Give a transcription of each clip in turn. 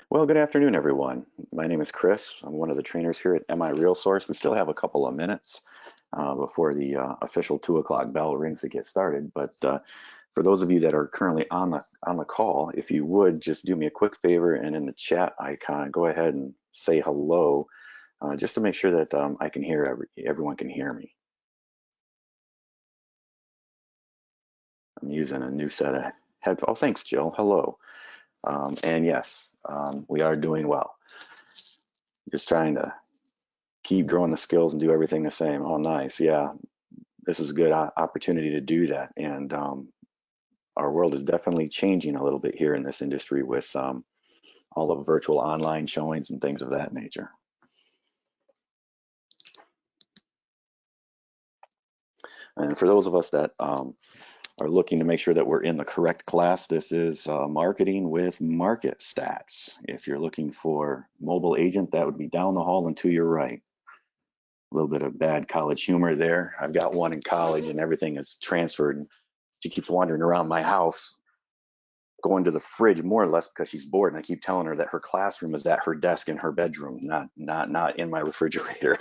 Well, good afternoon, everyone. My name is Chris. I'm one of the trainers here at MiRealSource. We still have a couple of minutes before the official 2 o'clock bell rings to get started. But for those of you that are currently on the call, if you would just do me a quick favor and in the chat icon, go ahead and say hello, just to make sure that I can hear everyone can hear me. I'm using a new set of headphones. Oh, thanks, Jill. Hello. And yes, we are doing well. Just trying to keep growing the skills and do everything the same. Oh, nice. Yeah, this is a good opportunity to do that. And our world is definitely changing a little bit here in this industry with all the virtual online showings and things of that nature. And for those of us that are looking to make sure that we're in the correct class, this is marketing with MarketStats. If you're looking for mobile agent, that would be down the hall and to your right. A little bit of bad college humor there. I've got one in college and everything is transferred. She keeps wandering around my house, going to the fridge more or less because she's bored. And I keep telling her that her classroom is at her desk in her bedroom, not in my refrigerator.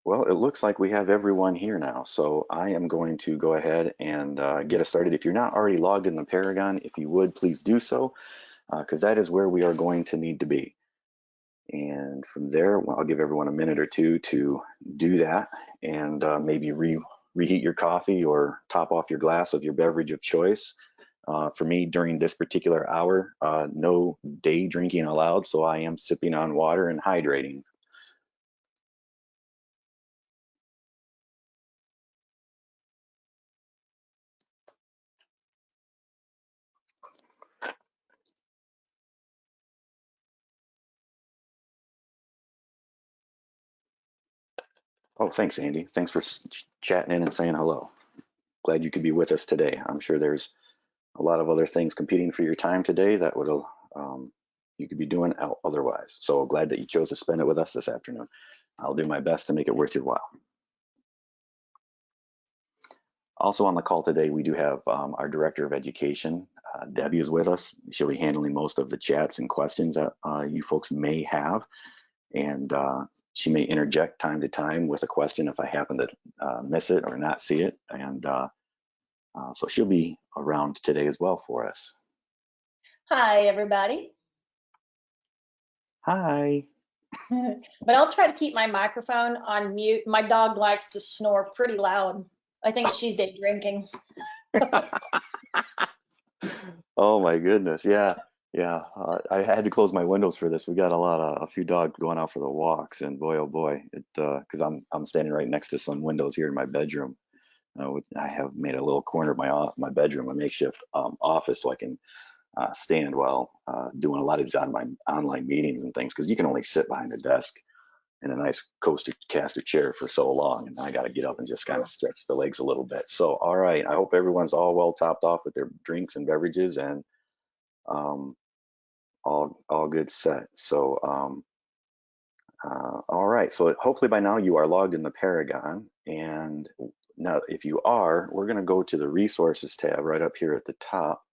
Well, it looks like we have everyone here now. So I am going to go ahead and get us started. If you're not already logged in the Paragon, if you would, please do so, because that is where we are going to need to be. And from there, well, I'll give everyone a minute or two to do that and maybe reheat your coffee or top off your glass with your beverage of choice. For me, during this particular hour, no day drinking allowed, so I am sipping on water and hydrating. Oh, thanks, Andy. Thanks for chatting in and saying hello. Glad you could be with us today. I'm sure there's a lot of other things competing for your time today that would you could be doing otherwise. So glad that you chose to spend it with us this afternoon. I'll do my best to make it worth your while. Also on the call today, we do have our Director of Education, Debbie is with us. She'll be handling most of the chats and questions that you folks may have. And she may interject time to time with a question if I happen to miss it or not see it. And so she'll be around today as well for us. Hi, everybody. Hi. But I'll try to keep my microphone on mute. My dog likes to snore pretty loud. I think she's day drinking. Oh my goodness. Yeah. Yeah. I had to close my windows for this. We got a few dogs going out for the walks, and boy, oh boy, because I'm standing right next to some windows here in my bedroom. I have made a little corner of my bedroom, a makeshift office, so I can stand while doing a lot of these online meetings and things, because you can only sit behind a desk in a nice coaster caster chair for so long, and I got to get up and just kind of stretch the legs a little bit. So, all right, I hope everyone's all well topped off with their drinks and beverages and all good set. So, all right. So hopefully by now you are logged in the Paragon, and now if you are, we're going to go to the Resources tab right up here at the top,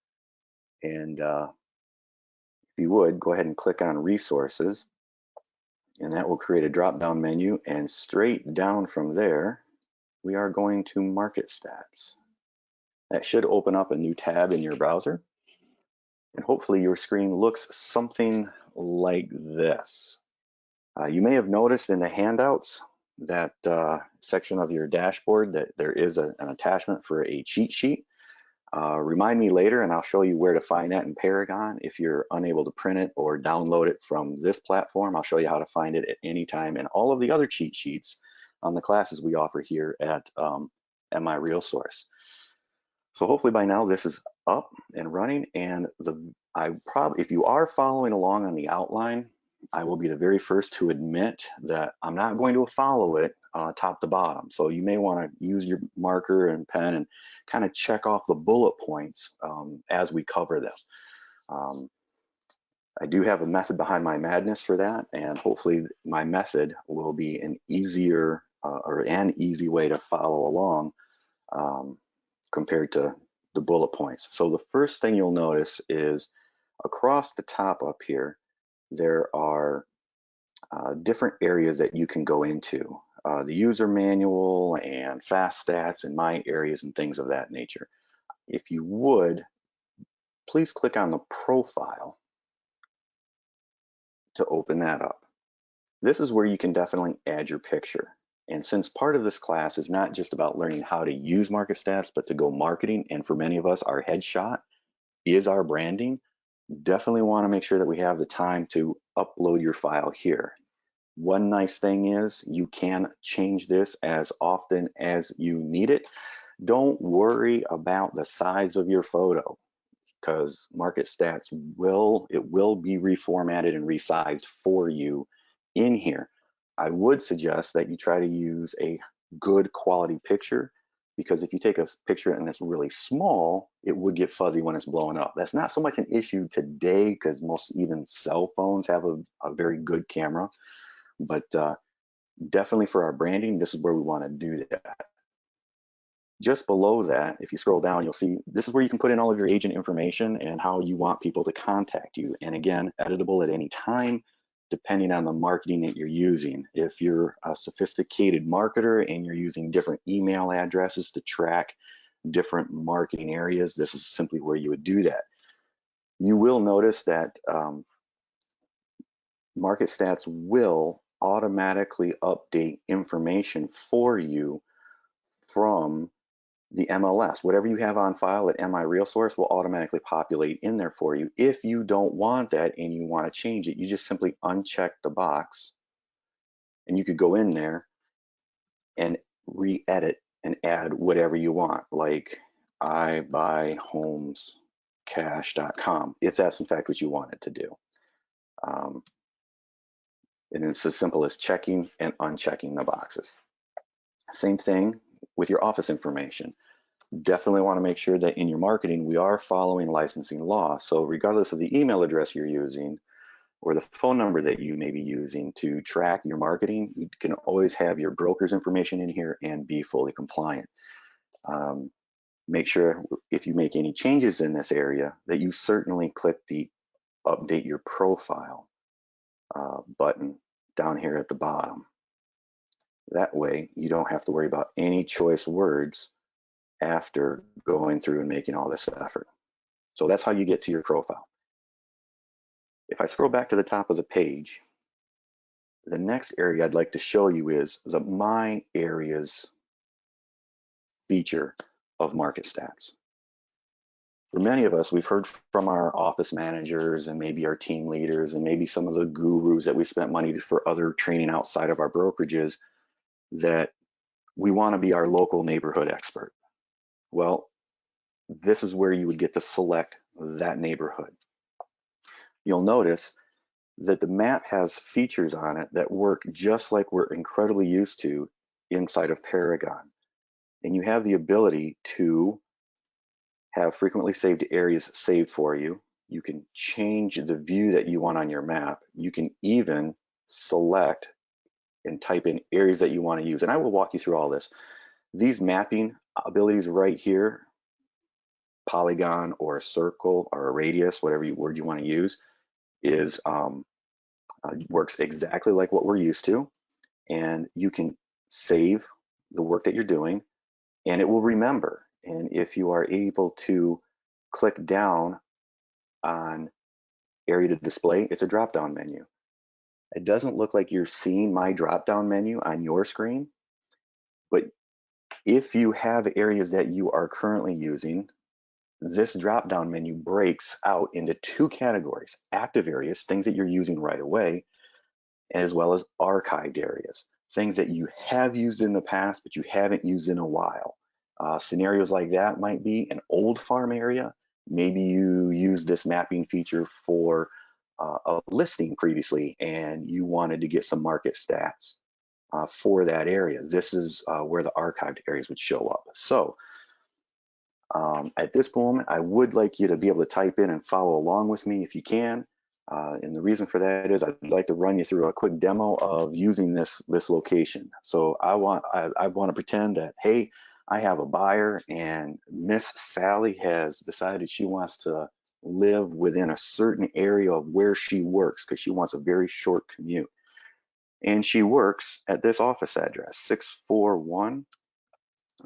and if you would go ahead and click on Resources. And that will create a drop-down menu, and straight down from there, we are going to MarketStats. That should open up a new tab in your browser. And hopefully your screen looks something like this. You may have noticed in the handouts that section of your dashboard that there is an attachment for a cheat sheet. Remind me later and I'll show you where to find that in Paragon. If you're unable to print it or download it from this platform, I'll show you how to find it at any time and all of the other cheat sheets on the classes we offer here at MiRealSource. So hopefully by now this is up and running, and if you are following along on the outline, I will be the very first to admit that I'm not going to follow it top to bottom. So you may want to use your marker and pen and kind of check off the bullet points as we cover this. I do have a method behind my madness for that, and hopefully my method will be an easier or an easy way to follow along compared to the bullet points. So the first thing you'll notice is across the top up here, there are different areas that you can go into. The user manual and fast stats and my areas and things of that nature. If you would, please click on the profile to open that up. This is where you can definitely add your picture. And since part of this class is not just about learning how to use MarketStats, but to go marketing, and for many of us, our headshot is our branding, definitely want to make sure that we have the time to upload your file here. One nice thing is you can change this as often as you need it. Don't worry about the size of your photo, because MarketStats will be reformatted and resized for you in here. I would suggest that you try to use a good quality picture, because if you take a picture and it's really small, it would get fuzzy when it's blowing up. That's not so much an issue today because most even cell phones have a very good camera, but definitely for our branding, this is where we want to do that. Just below that, if you scroll down, you'll see this is where you can put in all of your agent information and how you want people to contact you. And again, editable at any time, depending on the marketing that you're using. If you're a sophisticated marketer and you're using different email addresses to track different marketing areas, this is simply where you would do that. You will notice that MarketStats will automatically update information for you from the MLS. Whatever you have on file at MiRealSource will automatically populate in there for you. If you don't want that and you want to change it, you just simply uncheck the box and you could go in there and re-edit and add whatever you want, like ibuyhomescash.com, if that's in fact what you wanted to do. And it's as simple as checking and unchecking the boxes. Same thing with your office information. Definitely want to make sure that in your marketing, we are following licensing law. So regardless of the email address you're using or the phone number that you may be using to track your marketing, you can always have your broker's information in here and be fully compliant. Make sure if you make any changes in this area that you certainly click the update your profile button down here at the bottom. That way you don't have to worry about any choice words after going through and making all this effort. So that's how you get to your profile. If I scroll back to the top of the page, the next area I'd like to show you is the My Areas feature of MarketStats. For many of us, we've heard from our office managers and maybe our team leaders and maybe some of the gurus that we spent money for other training outside of our brokerages that we want to be our local neighborhood expert. Well, this is where you would get to select that neighborhood. You'll notice that the map has features on it that work just like we're incredibly used to inside of Paragon. And you have the ability to have frequently saved areas saved for you. You can change the view that you want on your map. You can even select and type in areas that you want to use. And I will walk you through all this. These mapping abilities right here, polygon or a circle or a radius, whatever word you want to use, is works exactly like what we're used to. And you can save the work that you're doing and it will remember. And if you are able to click down on area to display, it's a drop-down menu. It doesn't look like you're seeing my drop-down menu on your screen, but if you have areas that you are currently using, this drop-down menu breaks out into two categories: active areas, things that you're using right away, as well as archived areas, things that you have used in the past but you haven't used in a while. Scenarios like that might be an old farm area. Maybe you used this mapping feature for a listing previously and you wanted to get some market stats for that area. This is where the archived areas would show up. So at this moment, I would like you to be able to type in and follow along with me if you can. And the reason for that is I'd like to run you through a quick demo of using this location. So I want to pretend that, hey, I have a buyer and Miss Sally has decided she wants to live within a certain area of where she works because she wants a very short commute. And she works at this office address, 641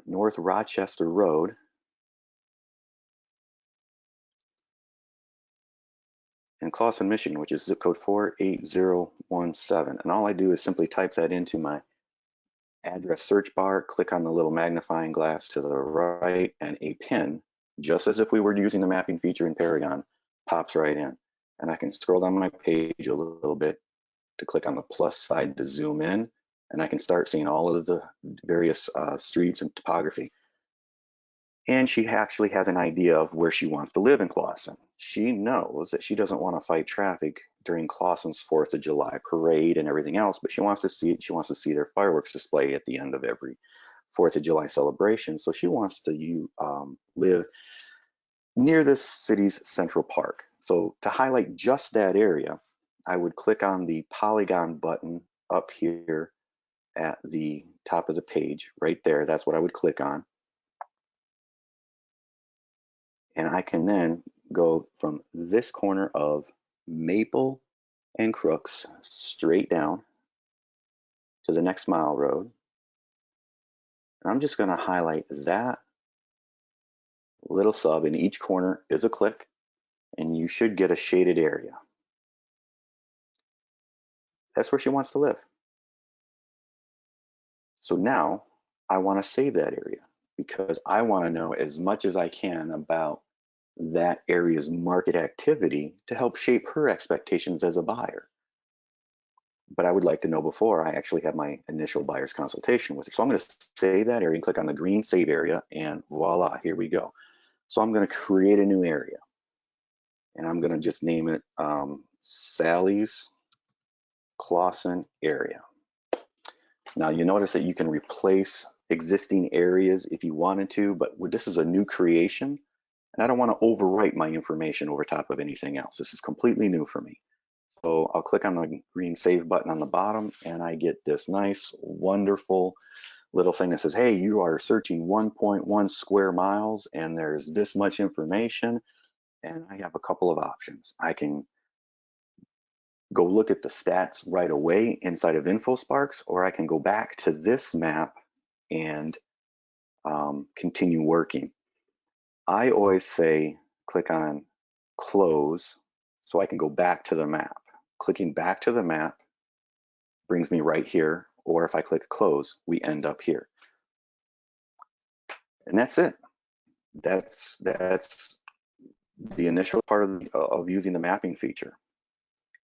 North Rochester Road, in Clawson, Michigan, which is zip code 48017. And all I do is simply type that into my address search bar, click on the little magnifying glass to the right, and a pin, just as if we were using the mapping feature in Paragon, pops right in. And I can scroll down my page a little bit to click on the plus side to zoom in, and I can start seeing all of the various streets and topography. And she actually has an idea of where she wants to live in Clawson. She knows that she doesn't want to fight traffic during Clawson's 4th of July parade and everything else, but she wants to see it. She wants to see their fireworks display at the end of every 4th of July celebration. So she wants to live near the city's Central Park. So to highlight just that area, I would click on the polygon button up here at the top of the page right there. That's what I would click on. And I can then go from this corner of Maple and Crooks straight down to the next mile road. And I'm just going to highlight that little sub. In each corner is a click, and you should get a shaded area. That's where she wants to live. So now I want to save that area because I want to know as much as I can about that area's market activity to help shape her expectations as a buyer. But I would like to know before I actually have my initial buyer's consultation with her. So I'm going to save that area and click on the green save area, and voila, here we go. So I'm going to create a new area, and I'm going to just name it Sally's Clawson area. Now you notice that you can replace existing areas if you wanted to, but this is a new creation, and I don't want to overwrite my information over top of anything else. This is completely new for me. So I'll click on the green save button on the bottom, and I get this nice, wonderful little thing that says, hey, you are searching 1.1 square miles, and there's this much information, and I have a couple of options. I can go look at the stats right away inside of InfoSparks, or I can go back to this map and continue working. I always say click on close so I can go back to the map. Clicking back to the map brings me right here, or if I click close, we end up here. And that's it. That's the initial part of using the mapping feature.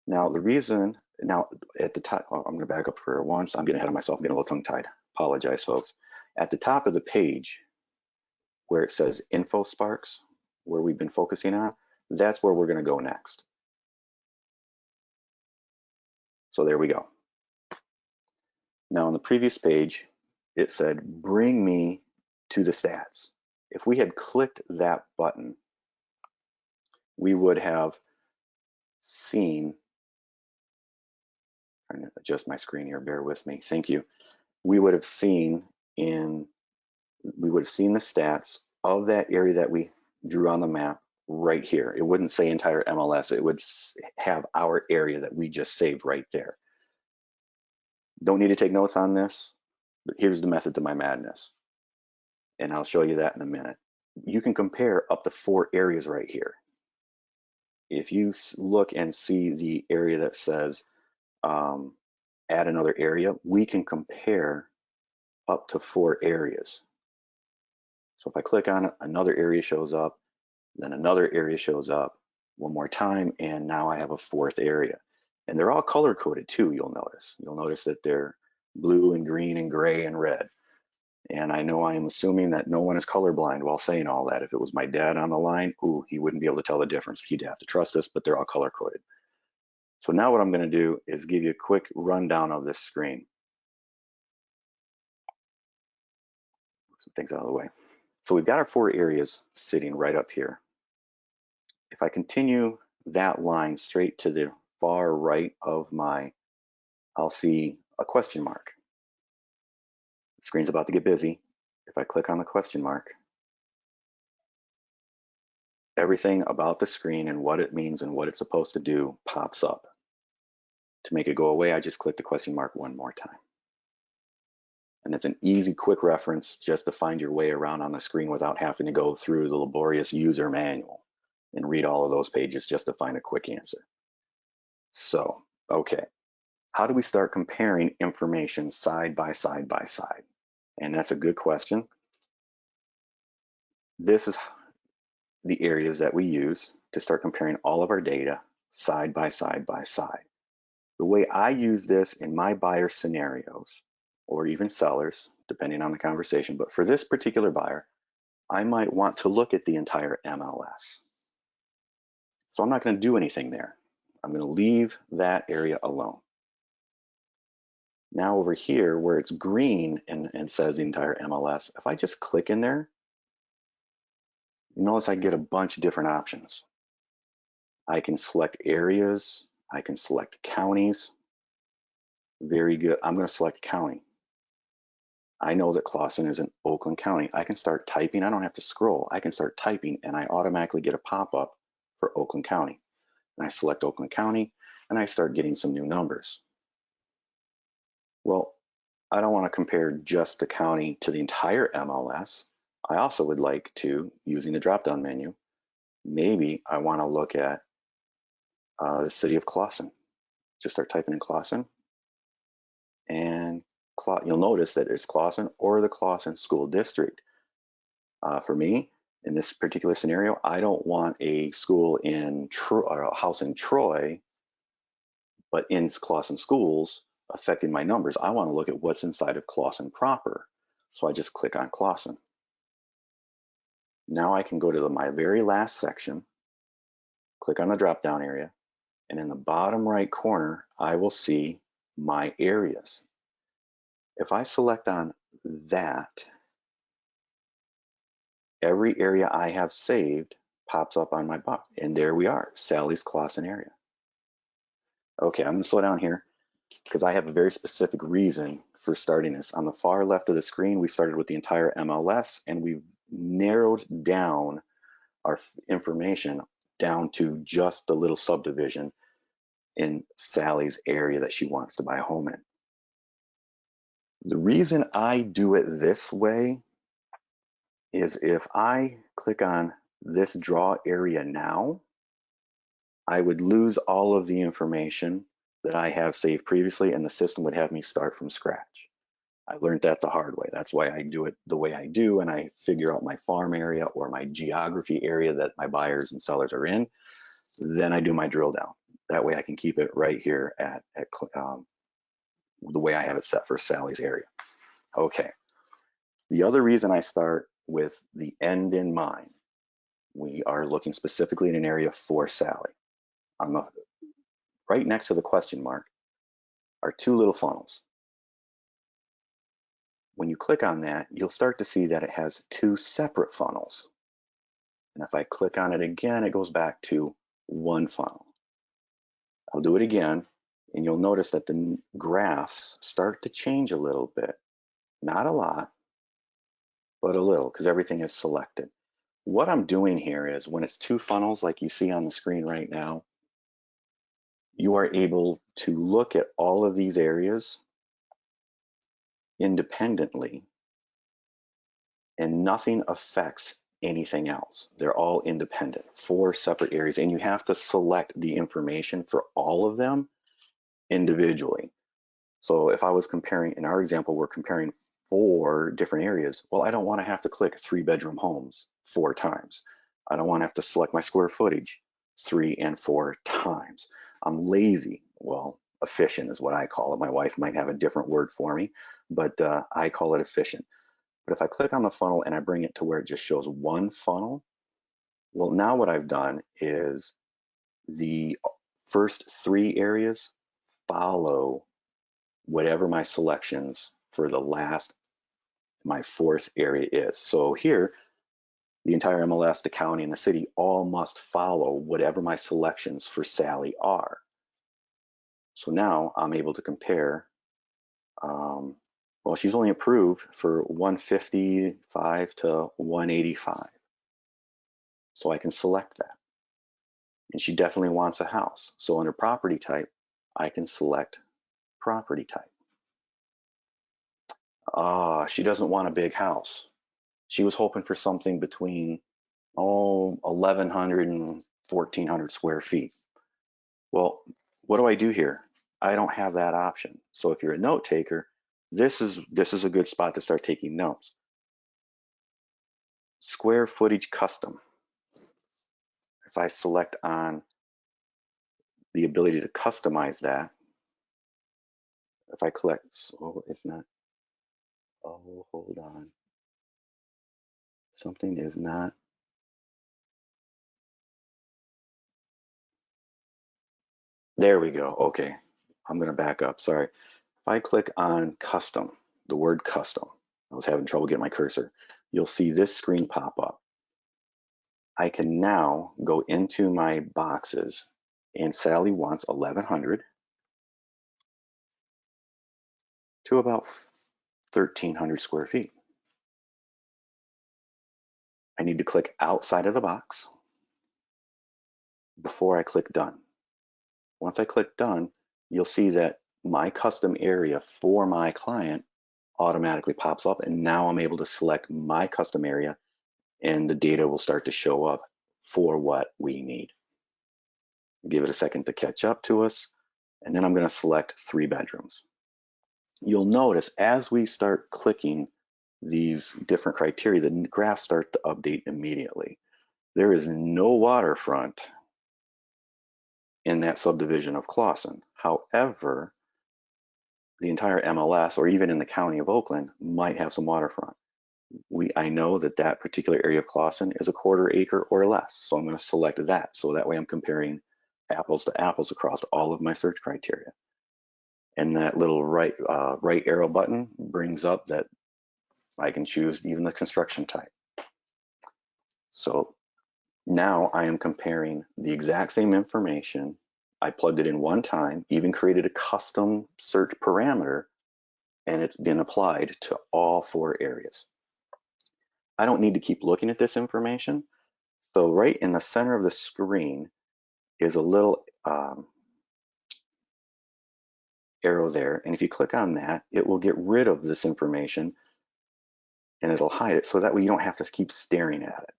Now the reason, now at the top, I'm going to back up for once. I'm getting ahead of myself. I'm getting a little tongue-tied. Apologize, folks. At the top of the page where it says InfoSparks, where we've been focusing on, that's where we're going to go next. So there we go. Now on the previous page, it said, bring me to the stats. If we had clicked that button, we would have seen, trying to adjust my screen here, bear with me, thank you. We would have seen the stats of that area that we drew on the map right here. It wouldn't say entire MLS, it would have our area that we just saved right there. Don't need to take notes on this, but here's the method to my madness. And I'll show you that in a minute. You can compare up to 4 areas right here. If you look and see the area that says add another area, we can compare up to 4 areas. So if I click on it, another area shows up, then another area shows up one more time, and now I have a 4th area. And they're all color coded too, you'll notice. You'll notice that they're blue and green and gray and red. And I know I am assuming that no one is colorblind while saying all that. If it was my dad on the line, ooh, he wouldn't be able to tell the difference. He'd have to trust us, but they're all color coded. So now what I'm going to do is give you a quick rundown of this screen. Move some things out of the way. So we've got our 4 areas sitting right up here. If I continue that line straight to the far right of my, I'll see a question mark. The screen's about to get busy. If I click on the question mark, everything about the screen and what it means and what it's supposed to do pops up. To make it go away, I just click the question mark one more time. And it's an easy, quick reference just to find your way around on the screen without having to go through the laborious user manual and read all of those pages just to find a quick answer. So, okay, how do we start comparing information side by side by side? And that's a good question. This is the areas that we use to start comparing all of our data side by side by side. The way I use this in my buyer scenarios, or even sellers, depending on the conversation, but for this particular buyer, I might want to look at the entire MLS. So I'm not going to do anything there. I'm going to leave that area alone. Now over here where it's green and says the entire MLS, if I just click in there, you notice I get a bunch of different options. I can select areas, I can select counties. Very good. I'm going to select county. I know that Clawson is in Oakland County. I can start typing. I don't have to scroll. I can start typing and I automatically get a pop-up for Oakland County. And I select Oakland County and I start getting some new numbers. Well, I don't want to compare just the county to the entire MLS. I also would like to, using the drop-down menu, maybe I want to look at the city of Clawson. Just start typing in Clawson. And you'll notice that it's Clawson or the Clawson School District. For me, in this particular scenario, I don't want a school in or a house in Troy, but in Clawson schools affecting my numbers. I want to look at what's inside of Clawson proper. So I just click on Clawson. Now I can go to my very last section, click on the drop-down area, and in the bottom right corner, I will see my areas. If I select on that, every area I have saved pops up on my box, and there we are, Sally's Clawson area. Okay, I'm gonna slow down here because I have a very specific reason for starting this. On the far left of the screen, we started with the entire MLS and we've narrowed down our information down to just a little subdivision in Sally's area that she wants to buy a home in. The reason I do it this way is if I click on this draw area now, I would lose all of the information that I have saved previously and the system would have me start from scratch. I learned that the hard way. That's why I do it the way I do, and I figure out my farm area or my geography area that my buyers and sellers are in. Then I do my drill down. That way I can keep it right here at the way I have it set for Sally's area. Okay. The other reason I start with the end in mind, we are looking specifically in an area for Sally. On the right next to the question mark are two little funnels. When you click on that, you'll start to see that it has two separate funnels. And if I click on it again, it goes back to one funnel. I'll do it again, and you'll notice that the graphs start to change a little bit. Not a lot, but a little, because everything is selected. What I'm doing here is when it's two funnels like you see on the screen right now, you are able to look at all of these areas independently and nothing affects anything else. They're all independent, four separate areas, and you have to select the information for all of them individually. So if I was comparing, in our example, we're comparing 4 different areas. Well, I don't want to have to click 3-bedroom homes 4 times. I don't want to have to select my square footage 3 and 4 times. I'm lazy. Well, efficient is what I call it. My wife might have a different word for me, but I call it efficient. But if I click on the funnel and I bring it to where it just shows one funnel, well, now what I've done is the first 3 areas follow whatever my selections for the last, my 4th area is. So here, the entire MLS, the county, and the city all must follow whatever my selections for Sally are. So now I'm able to compare, well, she's only approved for 155 to 185. So I can select that. And she definitely wants a house. So under property type, I can select property type. She doesn't want a big house. She was hoping for something between 1,100 and 1,400 square feet. Well, what do I do here? I don't have that option. So if you're a note taker, this is a good spot to start taking notes. Square footage custom. If I select on the ability to customize that, if I click, so it's not, oh, hold on. Something is not. There we go. Okay. I'm going to back up. Sorry. If I click on custom, the word custom, I was having trouble getting my cursor. You'll see this screen pop up. I can now go into my boxes, and Sally wants 1,100 to about 1,300 square feet. I need to click outside of the box before I click done. Once I click done, you'll see that my custom area for my client automatically pops up, and now I'm able to select my custom area, and the data will start to show up for what we need. Give it a second to catch up to us, and then I'm going to select 3 bedrooms. You'll notice as we start clicking these different criteria, the graphs start to update immediately. There is no waterfront in that subdivision of Clawson. However, the entire MLS, or even in the county of Oakland, might have some waterfront. I know that that particular area of Clawson is a 1/4 acre or less, so I'm going to select that. So that way I'm comparing apples to apples across all of my search criteria. And that little right arrow button brings up that I can choose even the construction type. So now I am comparing the exact same information. I plugged it in one time, even created a custom search parameter, and it's been applied to all 4 areas. I don't need to keep looking at this information. So right in the center of the screen is a little arrow there. And if you click on that, it will get rid of this information and it'll hide it. So that way you don't have to keep staring at it.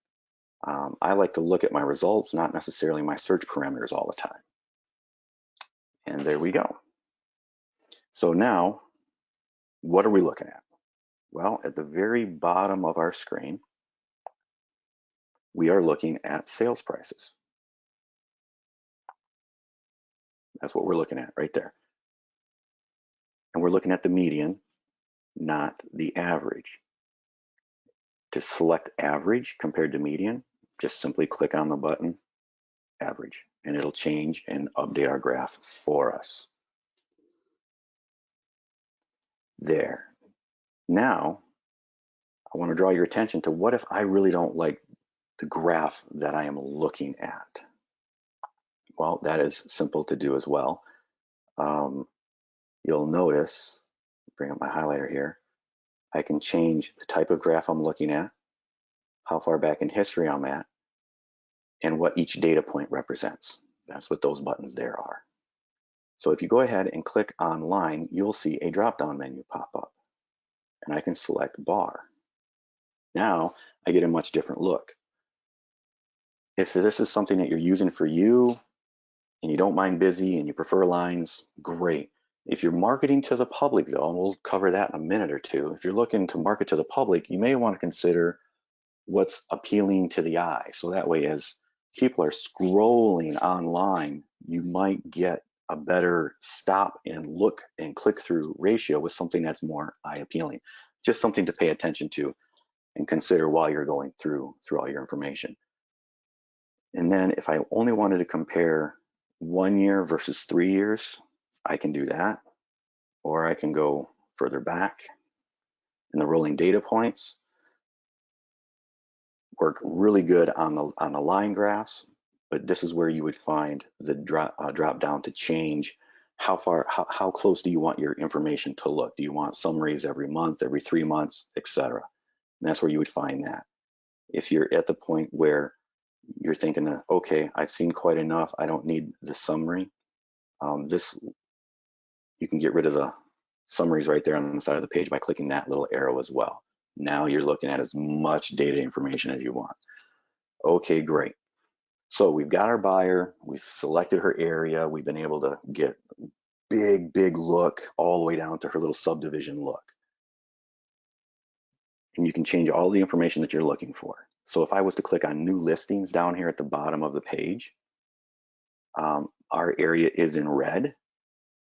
I like to look at my results, not necessarily my search parameters all the time. And there we go. So now, what are we looking at? Well, at the very bottom of our screen, we are looking at sales prices. That's what we're looking at right there. And we're looking at the median, not the average. To select average compared to median, just simply click on the button, average, and it'll change and update our graph for us. There. Now, I want to draw your attention to what if I really don't like the graph that I am looking at? Well, that is simple to do as well. You'll notice, bring up my highlighter here, I can change the type of graph I'm looking at, how far back in history I'm at, and what each data point represents. That's what those buttons there are. So if you go ahead and click online, you'll see a drop-down menu pop up, and I can select bar. Now I get a much different look. If this is something that you're using for you and you don't mind busy and you prefer lines, great. If you're marketing to the public though, and we'll cover that in a minute or two, if you're looking to market to the public, you may want to consider what's appealing to the eye. So that way, as people are scrolling online, you might get a better stop and look and click through ratio with something that's more eye appealing. Just something to pay attention to and consider while you're going through all your information. And then if I only wanted to compare 1 year versus 3 years, I can do that. Or I can go further back in the rolling data points. work really good on the line graphs, but this is where you would find the drop down to change how close do you want your information to look? Do you want summaries every month, every 3 months, etc.? And that's where you would find that. If you're at the point where you're thinking, okay, I've seen quite enough, I don't need the summary, you can get rid of the summaries right there on the side of the page by clicking that little arrow as well. Now you're looking at as much data information as you want. Okay, great. So we've got our buyer, we've selected her area, we've been able to get big look all the way down to her little subdivision look. And you can change all the information that you're looking for. So if I was to click on new listings down here at the bottom of the page, our area is in red,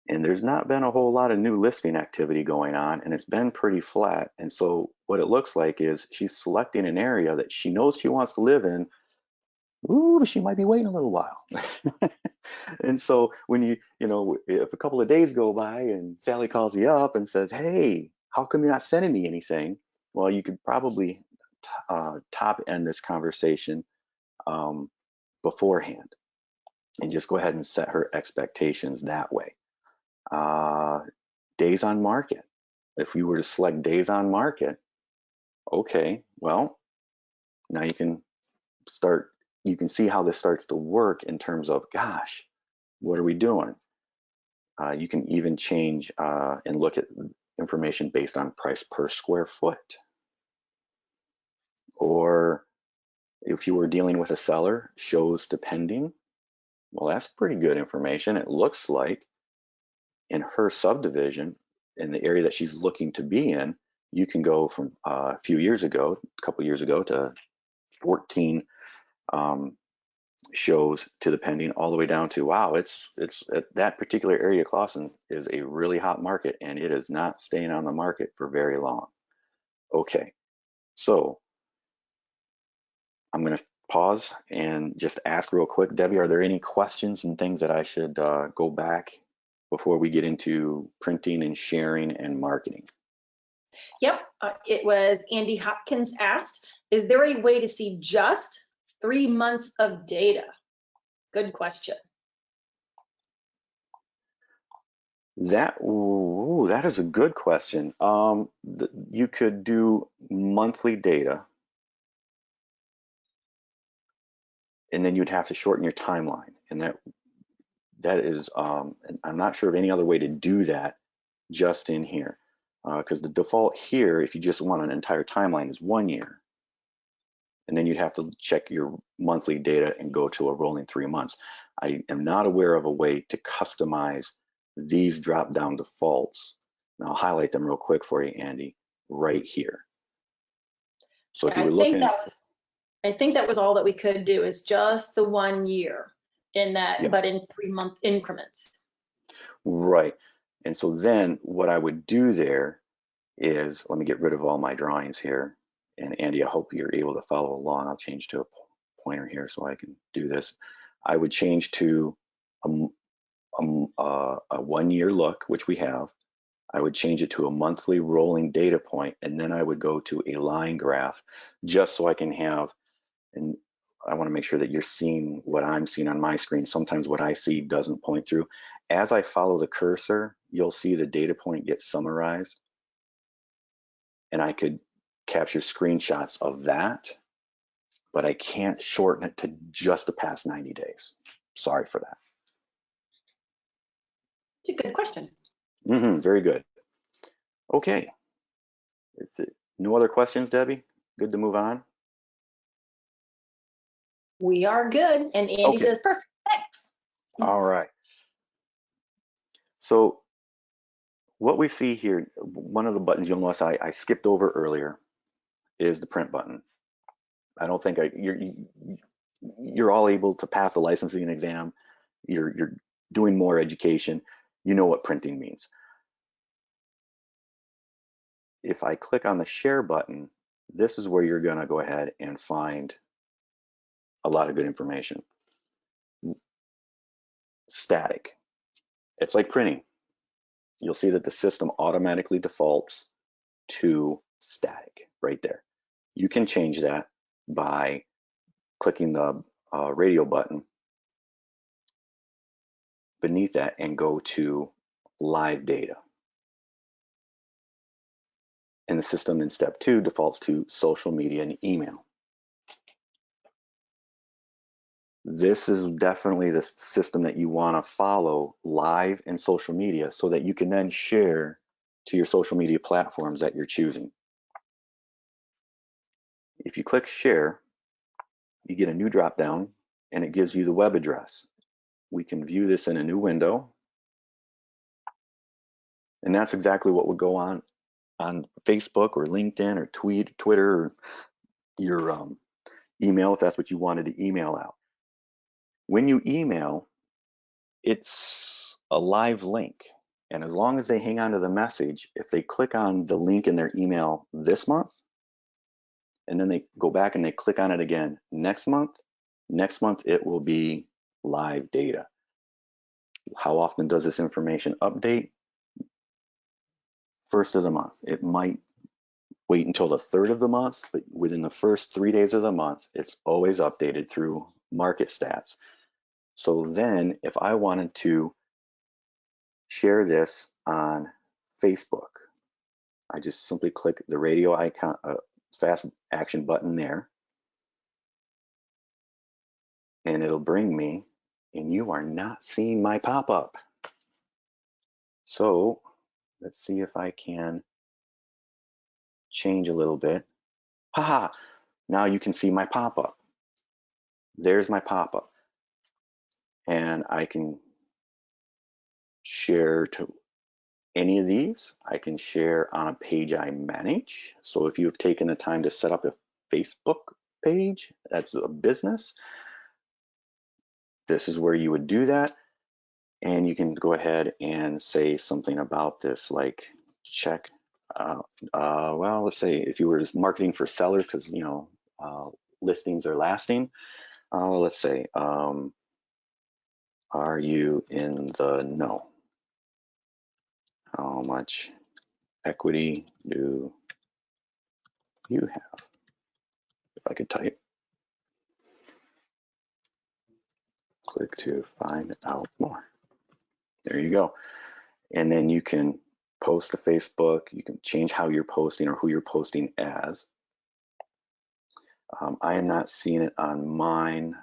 and there's not been a whole lot of new listing activity going on, and it's been pretty flat. And so what it looks like is she's selecting an area that she knows she wants to live in. Ooh, but she might be waiting a little while. And so when if a couple of days go by and Sally calls you up and says, hey, how come you're not sending me anything? Well, you could probably top end this conversation beforehand and just go ahead and set her expectations that way. Days on market. If you were to select days on market, okay, well, now you can see how this starts to work in terms of, gosh, what are we doing? You can even change and look at information based on price per square foot. Or if you were dealing with a seller, shows to pending. Well, that's pretty good information. It looks like in her subdivision, in the area that she's looking to be in, you can go from a couple years ago to 14 shows to the pending, all the way down to, wow, it's that particular area of Clawson is a really hot market, and it is not staying on the market for very long. Okay, so I'm going to pause and just ask real quick, Debbie, are there any questions and things that I should go back before we get into printing and sharing and marketing? Yep, it was Andy Hopkins asked, is there a way to see just 3 months of data? Good question. That is a good question. You could do monthly data, and then you'd have to shorten your timeline, and that is, and I'm not sure of any other way to do that just in here, because the default here, if you just want an entire timeline, is 1 year, and then you'd have to check your monthly data and go to a rolling 3 months. I am not aware of a way to customize these drop-down defaults, and I'll highlight them real quick for you, Andy, right here. So if you were looking at, I think that was all that we could do, is just the 1 year in that, yeah. But in 3-month increments. Right. And so then what I would do there is, let me get rid of all my drawings here. And Andy, I hope you're able to follow along. I'll change to a pointer here so I can do this. I would change to a 1 year look, which we have. I would change it to a monthly rolling data point, and then I would go to a line graph, just so I can have, and I want to make sure that you're seeing what I'm seeing on my screen. Sometimes what I see doesn't point through. As I follow the cursor, you'll see the data point get summarized, and I could capture screenshots of that, but I can't shorten it to just the past 90 days. Sorry for that. It's a good question. Very good. Okay. No other questions, Debbie? Good to move on? We are good. And Andy says, perfect, thanks. All right. So what we see here, one of the buttons you'll notice I skipped over earlier is the print button. I don't think you're all able to pass the licensing exam. You're doing more education. You know what printing means. If I click on the share button, this is where you're going to go ahead and find a lot of good information. Static. It's like printing. You'll see that the system automatically defaults to static right there. You can change that. by clicking the radio button beneath that and go to live data. And the system in step 2 defaults to social media and email. This is definitely the system that you want to follow live in social media so that you can then share to your social media platforms that you're choosing. If you click share, you get a new drop down and it gives you the web address. We can view this in a new window. And that's exactly what would go on Facebook or LinkedIn or Twitter or your email if that's what you wanted to email out. When you email, it's a live link. And as long as they hang on to the message, if they click on the link in their email this month, and then they go back and they click on it again next month it will be live data. How often does this information update? First of the month. It might wait until the 3rd of the month, but within the first 3 days of the month, it's always updated through MarketStats. So then if I wanted to share this on Facebook, I just simply click the radio icon, fast action button there, and it'll bring me, and you are not seeing my pop-up. So let's see if I can change a little bit. Haha, now you can see my pop-up. There's my pop-up. And I can share to any of these. I can share on a page I manage. So if you've taken the time to set up a Facebook page, that's a business, this is where you would do that. And you can go ahead and say something about this, like check, well, let's say if you were just marketing for sellers, because listings are lasting. Let's say, are you in the know? How much equity do you have? If I could type, click to find out more. There you go. And then you can post to Facebook. You can change how you're posting or who you're posting as. I am not seeing it on mine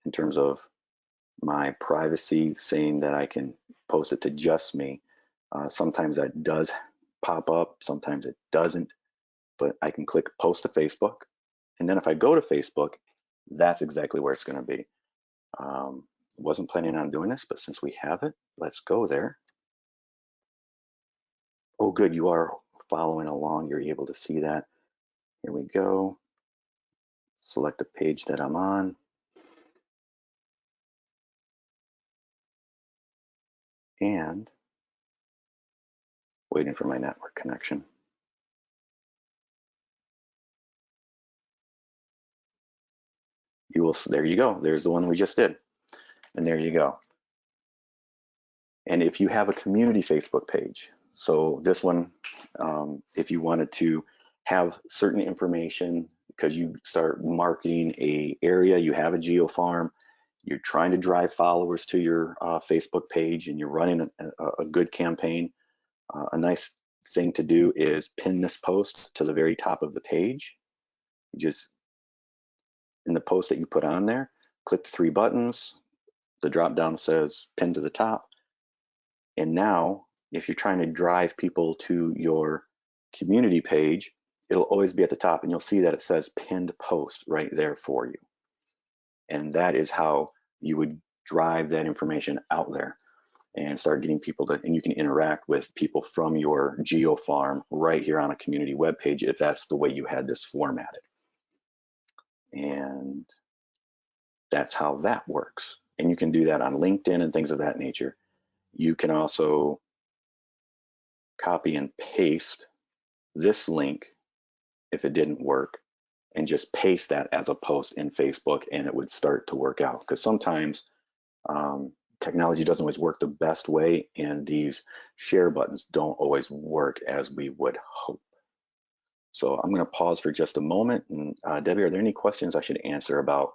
in terms of my privacy, saying that I can post it to just me. Sometimes that does pop up, sometimes it doesn't, but I can click post to Facebook. And then if I go to Facebook, that's exactly where it's going to be. Wasn't planning on doing this, but since we have it, let's go there. Oh, good, you are following along. You're able to see that. Here we go. Select the page that I'm on. And waiting for my network connection. There you go. There's the one we just did. And there you go. And if you have a community Facebook page, so this one, if you wanted to have certain information because you start marketing a area, you have a geo farm, you're trying to drive followers to your Facebook page and you're running a good campaign, a nice thing to do is pin this post to the very top of the page. You just, in the post that you put on there, click the 3 buttons, the drop down says pin to the top. And now, if you're trying to drive people to your community page, it'll always be at the top and you'll see that it says pinned post right there for you. And that is how you would drive that information out there and start getting people to, and you can interact with people from your geo farm right here on a community web page if that's the way you had this formatted. And that's how that works. And you can do that on LinkedIn and things of that nature. You can also copy and paste this link if it didn't work and just paste that as a post in Facebook and it would start to work out, because sometimes technology doesn't always work the best way and these share buttons don't always work as we would hope. So I'm going to pause for just a moment. And Debbie, are there any questions I should answer about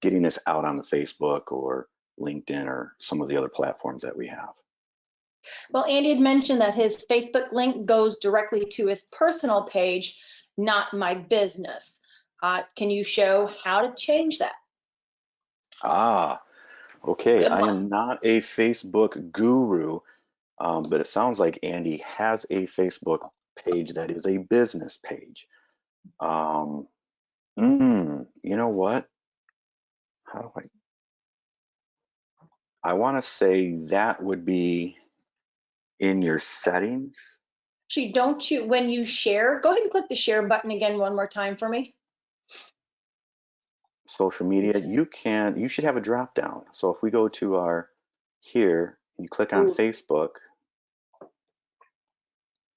getting this out on the Facebook or LinkedIn or some of the other platforms that we have? Well, Andy had mentioned that his Facebook link goes directly to his personal page, not my business. Can you show how to change that? Ah, okay. Good I luck. am not a Facebook guru, but it sounds like Andy has a Facebook page that is a business page. Um, you know what? How do I want to say that would be in your settings. Actually, don't you, when you share, go ahead and click the share button again one more time for me. Social media, you should have a drop down. So if we go to our here, and you click on Ooh, Facebook,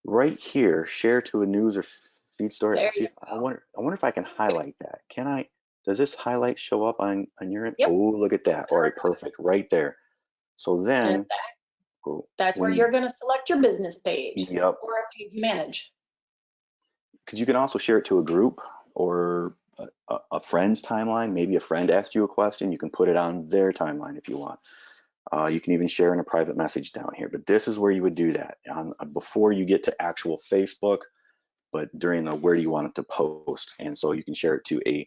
right here, share to a news or feed story. there See you if I wonder if I can highlight that. Can I? Does this highlight show up on your end? Yep. Oh, look at that. All right, perfect. Right there. So And then that's where when you, you're going to select your business page yep, or a page manage. because you can also share it to a group or a friend's timeline. Maybe a friend asked you a question. You can put it on their timeline if you want. You can even share in a private message down here, but this is where you would do that before you get to actual Facebook, but during the where do you want it to post. And so you can share it to a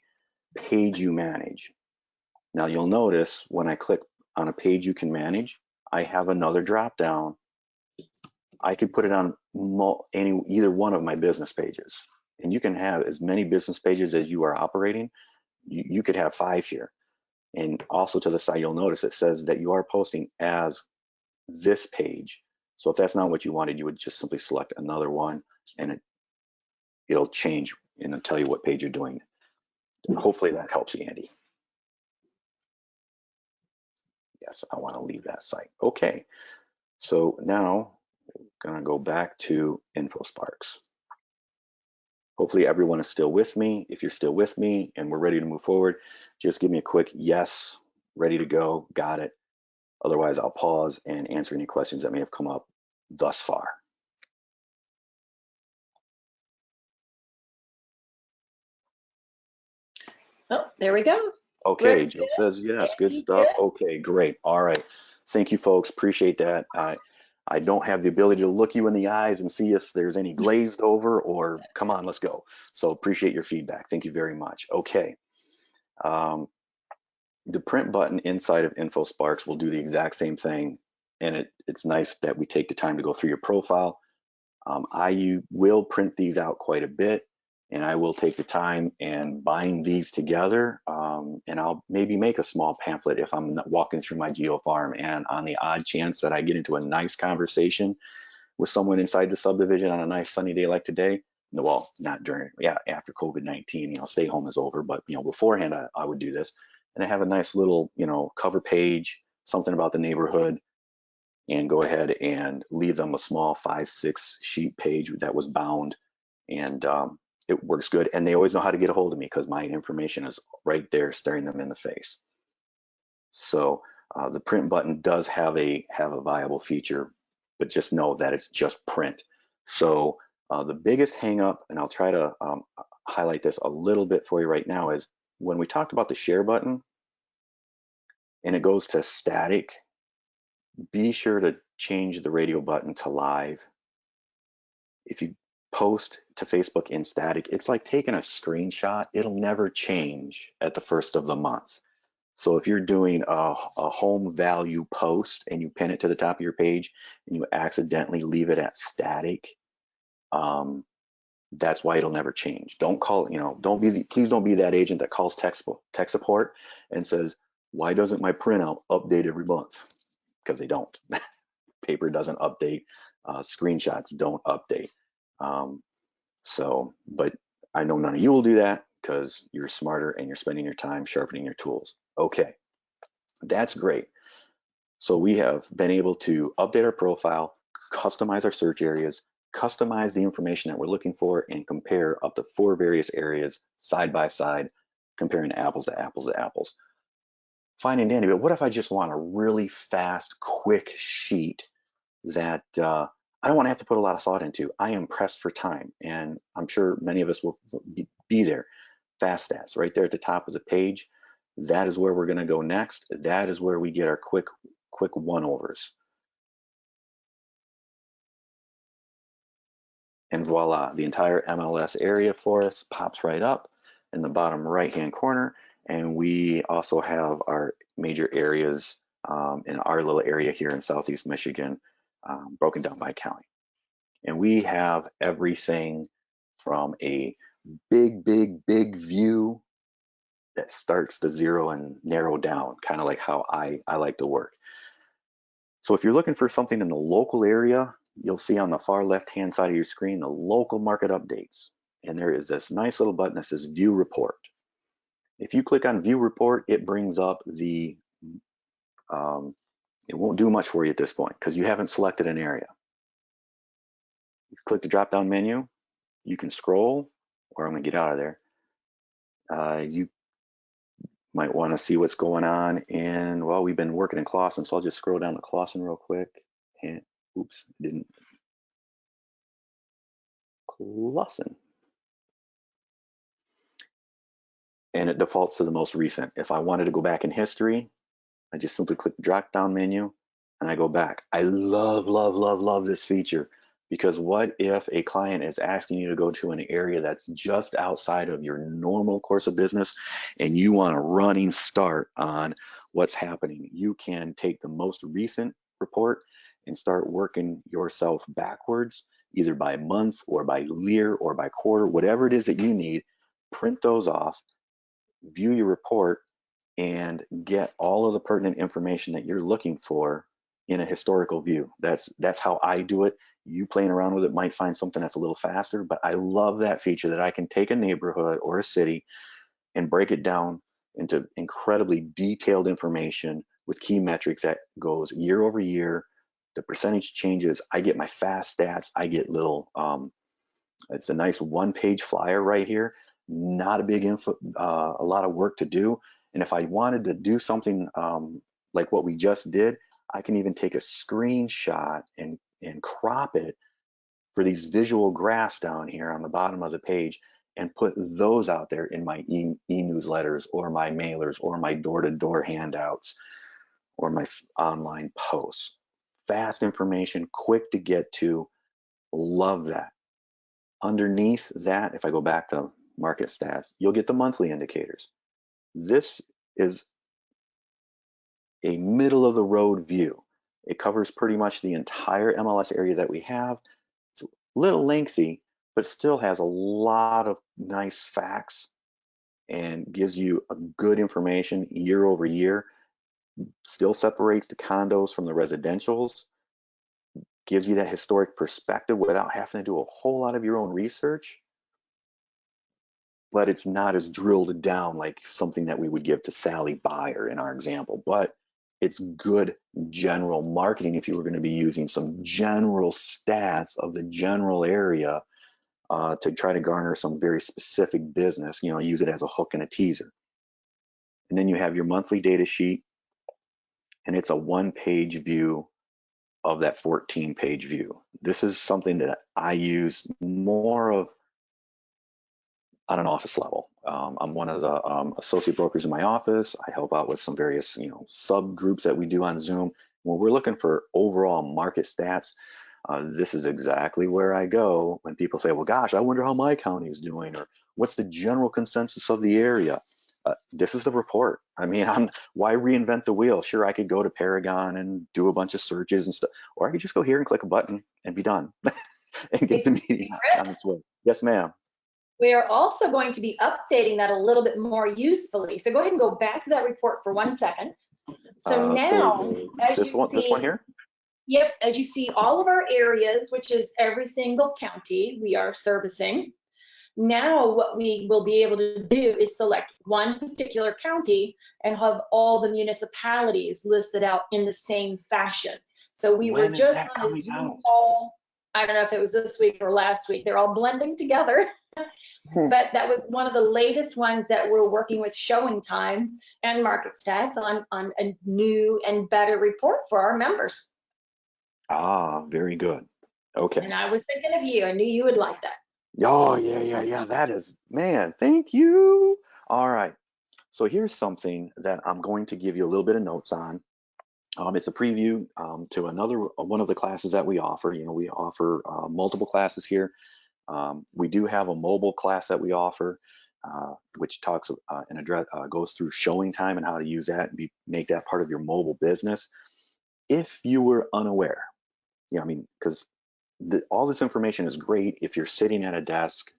page you manage. Now you'll notice when I click on a page you can manage, I have another drop down. I could put it on either one of my business pages. And you can have as many business pages as you are operating. You could have 5 here. And also to the side, you'll notice it says that you are posting as this page. So if that's not what you wanted, you would just simply select another one and it'll change and it'll tell you what page you're doing. Hopefully that helps you, Andy. Yes, I want to leave that site. Okay, so now I'm gonna go back to InfoSparks. Hopefully everyone is still with me. If you're still with me and we're ready to move forward, just give me a quick yes, ready to go, got it. Otherwise, I'll pause and answer any questions that may have come up thus far. Oh, there we go. Okay, Rick's Jill good. says yes, good Andy's stuff. good. Okay, great. All right. Thank you, folks. Appreciate that. I don't have the ability to look you in the eyes and see if there's any glazed over or come on, let's go. So appreciate your feedback. Thank you very much. Okay. Um, the print button inside of InfoSparks will do the exact same thing. And it's nice that we take the time to go through your profile. I will print these out quite a bit, and I will take the time and bind these together, and I'll maybe make a small pamphlet if I'm walking through my geo farm, and on the odd chance that I get into a nice conversation with someone inside the subdivision on a nice sunny day like today, well, not during, yeah, after COVID-19, stay home is over, but beforehand I would do this, and I have a nice little cover page, something about the neighborhood, and go ahead and leave them a small 5-6 sheet page that was bound, and it works good. And they always know how to get a hold of me because my information is right there staring them in the face. So the print button does have a viable feature, but just know that it's just print. So the biggest hang up, and I'll try to highlight this a little bit for you right now, is when we talked about the share button and it goes to static, be sure to change the radio button to live. If you post to Facebook in static, it's like taking a screenshot. It'll never change at the first of the month. So if you're doing a home value post and you pin it to the top of your page and you accidentally leave it at static, that's why it'll never change. Don't call, please don't be that agent that calls tech support and says, why doesn't my printout update every month? Because they don't. Paper doesn't update, screenshots don't update. But I know none of you will do that because you're smarter and you're spending your time sharpening your tools. Okay, that's great. So we have been able to update our profile, customize our search areas, customize the information that we're looking for, and compare up to 4 various areas side by side, comparing apples to apples to apples. Fine and dandy, but what if I just want a really fast, quick sheet that I don't want to have to put a lot of thought into. I am pressed for time, and I'm sure many of us will be there. Fast stats right there at the top of the page. That is where we're going to go next. That is where we get our quick one-overs. And voila, the entire MLS area for us pops right up in the bottom right-hand corner. And we also have our major areas in our little area here in Southeast Michigan, broken down by county. And we have everything from a big view that starts to zero and narrow down, kind of like how I like to work. So if you're looking for something in the local area, you'll see on the far left-hand side of your screen, the local market updates. And there is this nice little button that says View Report. If you click on View Report, it brings up the, it won't do much for you at this point because you haven't selected an area. You click the drop-down menu, you can scroll, or I'm gonna get out of there. You might wanna see what's going on in, well, we've been working in Clawson, so I'll just scroll down to Clawson real quick. And oops, didn't. Clawson. And it defaults to the most recent. If I wanted to go back in history, I just simply click the drop down menu and I go back. I love this feature, because what if a client is asking you to go to an area that's just outside of your normal course of business and you want a running start on what's happening? You can take the most recent report and start working yourself backwards, either by month or by year or by quarter, whatever it is that you need. Print those off, view your report, and get all of the pertinent information that you're looking for in a historical view. That's how I do it. You playing around with it might find something that's a little faster, but I love that feature that I can take a neighborhood or a city and break it down into incredibly detailed information with key metrics that goes year over year, the percentage changes. I get my fast stats. I get little, it's a nice one-page flyer right here. Not a big info, a lot of work to do. And if I wanted to do something like what we just did, I can even take a screenshot and crop it for these visual graphs down here on the bottom of the page and put those out there in my e-newsletters or my mailers or my door-to-door handouts or my online posts. Fast information, quick to get to. Love that. Underneath that, if I go back to MarketStats, you'll get the monthly indicators. This is a middle of the road view. It covers pretty much the entire MLS area that we have. It's a little lengthy, but still has a lot of nice facts and gives you a good information year over year. Still separates the condos from the residentials, gives you that historic perspective without having to do a whole lot of your own research. But it's not as drilled down like something that we would give to Sally Buyer in our example. But it's good general marketing if you were going to be using some general stats of the general area to try to garner some very specific business, use it as a hook and a teaser. And then you have your monthly data sheet, and it's a one-page view of that 14-page view. This is something that I use more of on an office level. I'm one of the associate brokers in my office. I help out with some various, subgroups that we do on Zoom. When we're looking for overall market stats, this is exactly where I go when people say, well, gosh, I wonder how my county is doing, or what's the general consensus of the area? This is the report. I mean, why reinvent the wheel? Sure, I could go to Paragon and do a bunch of searches and stuff, or I could just go here and click a button and be done and get the meeting on its way. Yes, ma'am. We are also going to be updating that a little bit more usefully. So go ahead and go back to that report for 1 second. So now, as this you one, see, this one here? Yep, as you see all of our areas, which is every single county we are servicing. Now what we will be able to do is select one particular county and have all the municipalities listed out in the same fashion. So we were just on a Zoom call. I don't know if it was this week or last week. They're all blending together. But that was one of the latest ones that we're working with Showing Time and MarketStats on a new and better report for our members. Ah, very good. Okay. And I was thinking of you. I knew you would like that. Oh, yeah. That is, man, thank you. All right. So here's something that I'm going to give you a little bit of notes on. It's a preview to another one of the classes that we offer. You know, we offer multiple classes here. We do have a mobile class that we offer, which talks and goes through showing time and how to use that and make that part of your mobile business. If you were unaware, yeah, I mean, because all this information is great if you're sitting at a desk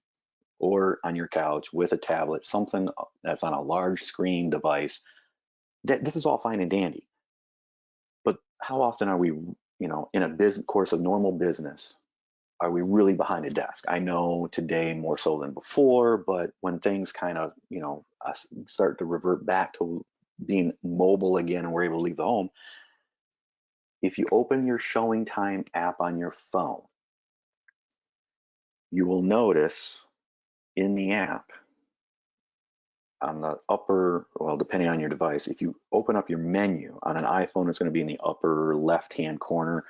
or on your couch with a tablet, something that's on a large screen device. This is all fine and dandy. But how often are we, in a business course of normal business, are we really behind a desk? I know today more so than before, but when things kind of, start to revert back to being mobile again and we're able to leave the home, if you open your showing time app on your phone, you will notice in the app on the upper, well, depending on your device, if you open up your menu on an iPhone, it's going to be in the upper left-hand corner.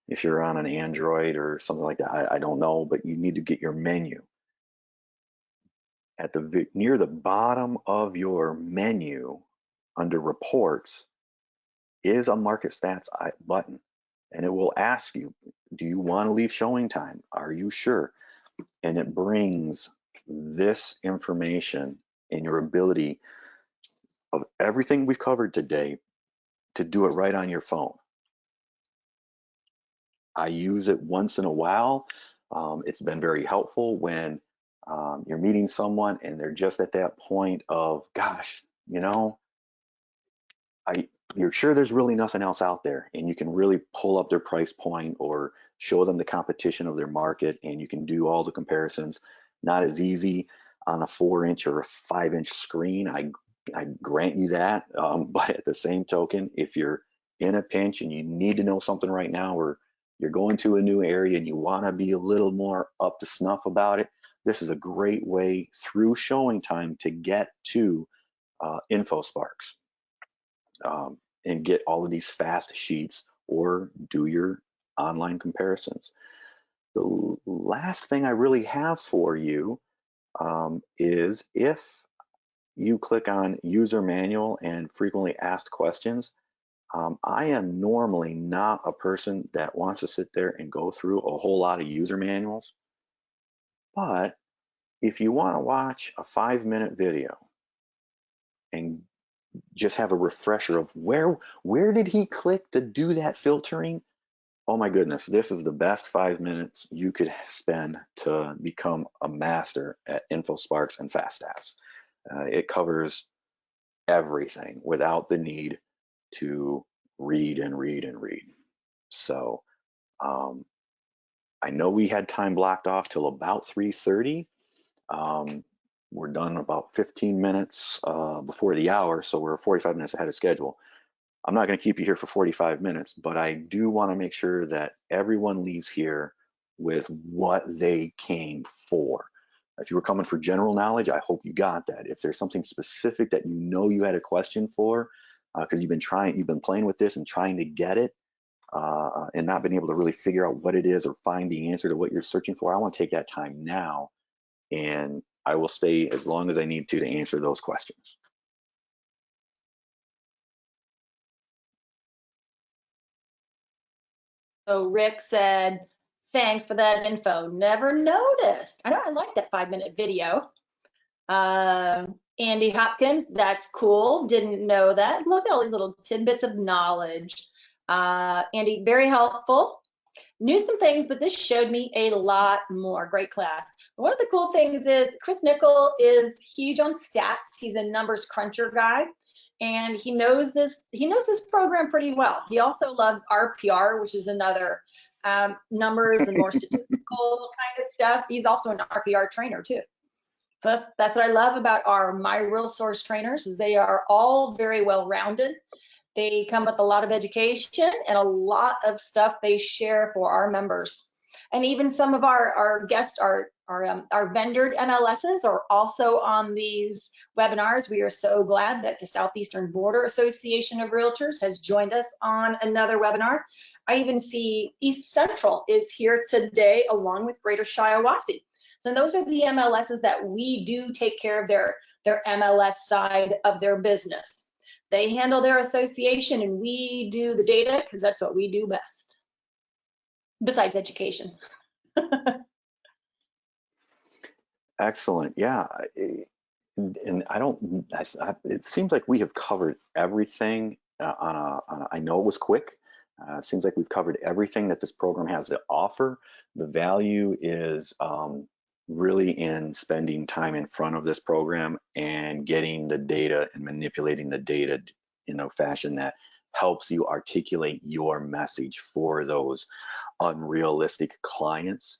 If you're on an Android or something like that, I don't know, but you need to get your menu. At the near the bottom of your menu under reports is a MarketStats button, and it will ask you, do you want to leave showing time? Are you sure? And it brings this information and your ability of everything we've covered today to do it right on your phone. I use it once in a while. It's been very helpful when you're meeting someone and they're just at that point of, gosh, you're sure there's really nothing else out there, and you can really pull up their price point or show them the competition of their market, and you can do all the comparisons. Not as easy on a 4-inch or a 5-inch screen. I grant you that, but at the same token, if you're in a pinch and you need to know something right now, or you're going to a new area and you want to be a little more up to snuff about it, this is a great way through showing time to get to InfoSparks and get all of these fast sheets or do your online comparisons. The last thing I really have for you is if you click on user manual and frequently asked questions, I am normally not a person that wants to sit there and go through a whole lot of user manuals. But if you want to watch a 5-minute video and just have a refresher of where did he click to do that filtering, oh my goodness, this is the best 5 minutes you could spend to become a master at InfoSparks and FastStats. It covers everything without the need to read and read and read. So I know we had time blocked off till about 3:30. We're done about 15 minutes before the hour, so we're 45 minutes ahead of schedule. I'm not going to keep you here for 45 minutes, but I do want to make sure that everyone leaves here with what they came for. If you were coming for general knowledge, I hope you got that. If there's something specific that you had a question for, because you've been playing with this and trying to get it, and not been able to really figure out what it is or find the answer to what you're searching for, I want to take that time now, and I will stay as long as I need to answer those questions. So Rick said, thanks for that info. Never noticed. I know, I like that 5-minute video. Andy Hopkins, that's cool. Didn't know that. Look at all these little tidbits of knowledge. Andy, very helpful. Knew some things, but this showed me a lot more. Great class. One of the cool things is Chris Nichol is huge on stats. He's a numbers cruncher guy, and he knows this program pretty well. He also loves RPR, which is another numbers and more statistical kind of stuff. He's also an RPR trainer too. So that's what I love about our MiRealSource trainers, is they are all very well rounded. They come with a lot of education and a lot of stuff they share for our members. And even some of our guests, our vendor MLSs are also on these webinars. We are so glad that the Southeastern Border Association of Realtors has joined us on another webinar. I even see East Central is here today along with Greater Shiawassee. So those are the MLSs that we do take care of their MLS side of their business. They handle their association and we do the data because that's what we do best, besides education. Excellent. Yeah. And it seems like we have covered everything I know it was quick. It seems like we've covered everything that this program has to offer. The value is really in spending time in front of this program and getting the data and manipulating the data in a fashion that helps you articulate your message for those unrealistic clients.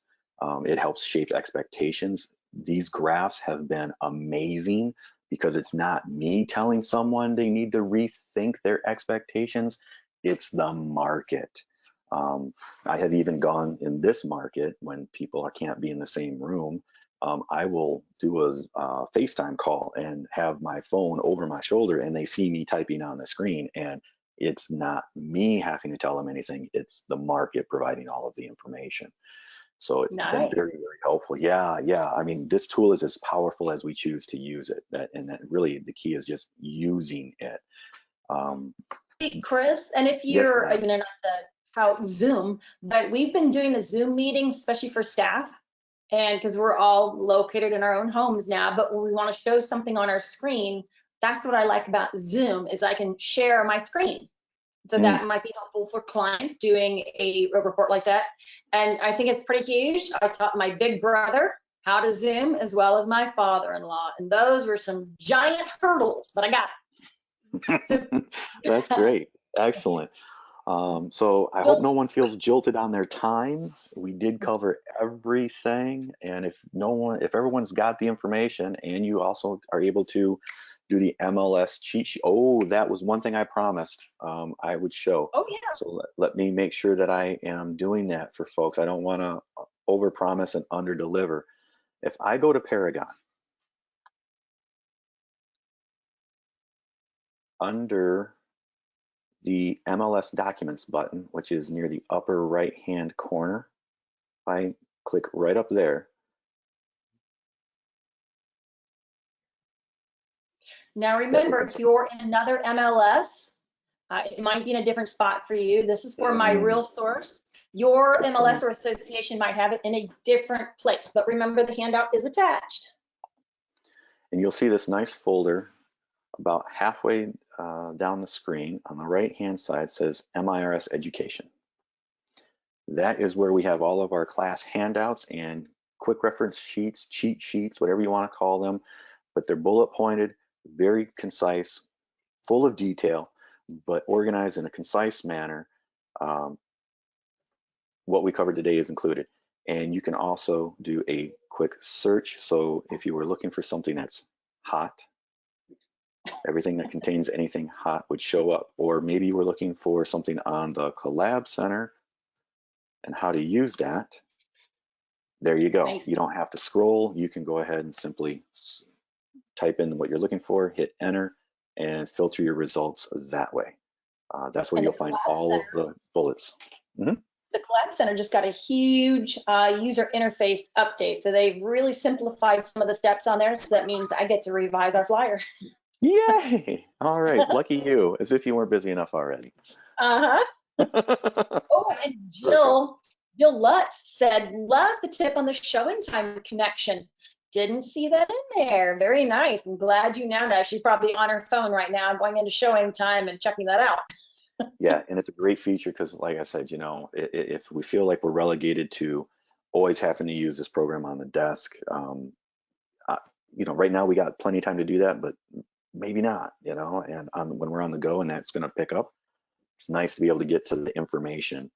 It helps shape expectations. These graphs have been amazing because it's not me telling someone they need to rethink their expectations, it's the market. I have even gone in this market when people can't be in the same room. I will do a FaceTime call and have my phone over my shoulder and they see me typing on the screen, and it's not me having to tell them anything, it's the market providing all of the information. So it's been Nice. very, very helpful. Yeah. I mean, this tool is as powerful as we choose to use it. And that really the key is just using it. Hey, Chris, and if Yes, you're, ma'am. not how Zoom, but we've been doing the Zoom meetings, especially for staff, and because we're all located in our own homes now, but when we want to show something on our screen, that's what I like about Zoom is I can share my screen. So Mm. that might be helpful for clients doing a report like that. And I think it's pretty huge. I taught my big brother how to Zoom as well as my father-in-law. And those were some giant hurdles, but I got it. So That's great. Excellent. So I hope no one feels jilted on their time. We did cover everything, and if everyone's got the information, and you also are able to do the MLS cheat sheet. Oh, that was one thing I promised I would show. oh yeah. So let me make sure that I am doing that for folks. I don't want to overpromise and underdeliver. If I go to Paragon, under the MLS Documents button, which is near the upper right-hand corner, I click right up there. Now remember, if you're in another MLS, it might be in a different spot for you. This is for MiRealSource. Your Good MLS point. or association might have it in a different place, but remember the handout is attached. And you'll see this nice folder about halfway down the screen. On the right-hand side says MIRS Education. That is where we have all of our class handouts and quick reference sheets, cheat sheets, whatever you want to call them, but they're bullet pointed, very concise, full of detail, but organized in a concise manner. What we covered today is included. And you can also do a quick search. So if you were looking for something that's hot, everything that contains anything hot would show up. Or maybe you were looking for something on the Collab Center and how to use that. There you go. Nice. You don't have to scroll. You can go ahead and simply type in what you're looking for, hit enter, and filter your results that way. That's where And you'll find all of the bullets. Mm-hmm. The Collab Center just got a huge user interface update. So they've really simplified some of the steps on there. So that means I get to revise our flyer. Yay! All right, lucky you, as if you weren't busy enough already. Uh-huh. Oh, and Perfect. Jill Lutz said, love the tip on the showing time connection. Didn't see that in there. Very nice. I'm glad you now know. She's probably on her phone right now going into showing time and checking that out. Yeah, and it's a great feature because, like I said, if we feel like we're relegated to always having to use this program on the desk, right now we got plenty of time to do that, but maybe not, and when we're on the go and that's going to pick up, it's nice to be able to get to the information,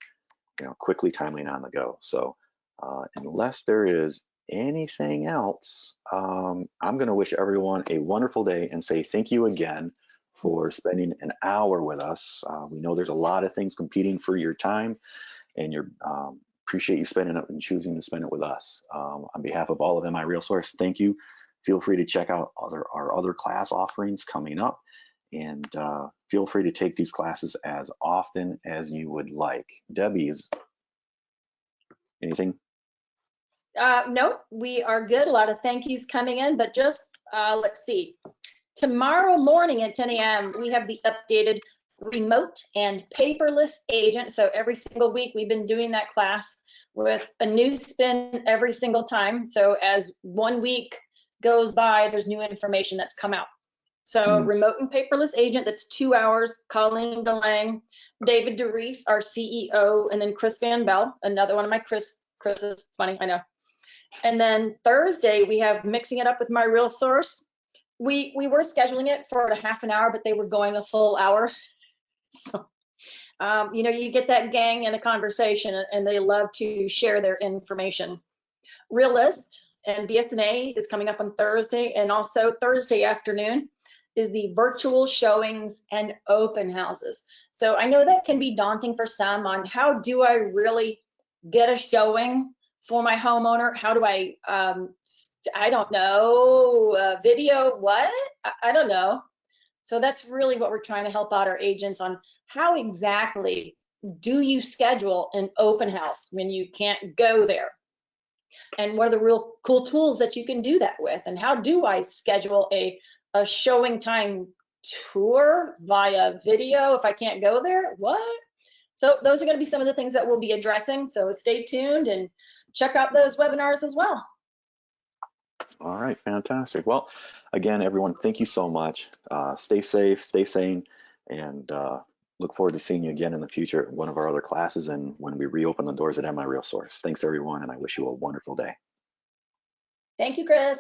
quickly, timely, and on the go. So unless there is anything else, I'm going to wish everyone a wonderful day and say thank you again for spending an hour with us. We know there's a lot of things competing for your time and your appreciate you spending it and choosing to spend it with us. On behalf of all of MiRealSource, thank you. Feel free to check out our other class offerings coming up, and feel free to take these classes as often as you would like. Debbie, is anything? Nope, we are good. A lot of thank yous coming in, but just let's see. Tomorrow morning at 10 a.m., we have the updated remote and paperless agent. So every single week we've been doing that class with a new spin every single time. So as 1 week goes by, there's new information that's come out. So remote and paperless agent, that's 2 hours. Colleen DeLang, David DeReese, our CEO, and then Chris Van Bell, another one of my Chris's. It's funny, I know. And then Thursday, we have mixing it up with MiRealSource. We were scheduling it for a half an hour, but they were going a full hour. So, you know, you get that gang in a conversation and they love to share their information. Realist and BSNA is coming up on Thursday, and also Thursday afternoon is the virtual showings and open houses. So I know that can be daunting for some on how do I really get a showing for my homeowner? How do I don't know, video, what? I don't know. So that's really what we're trying to help out our agents on. How exactly do you schedule an open house when you can't go there? And what are the real cool tools that you can do that with? And how do I schedule a showing time tour via video if I can't go there? What? So those are going to be some of the things that we'll be addressing. So stay tuned and check out those webinars as well. All right, fantastic. Well, again, everyone, thank you so much. Stay safe, stay sane, and look forward to seeing you again in the future at one of our other classes and when we reopen the doors at MiRealSource. Thanks, everyone, and I wish you a wonderful day. Thank you, Chris.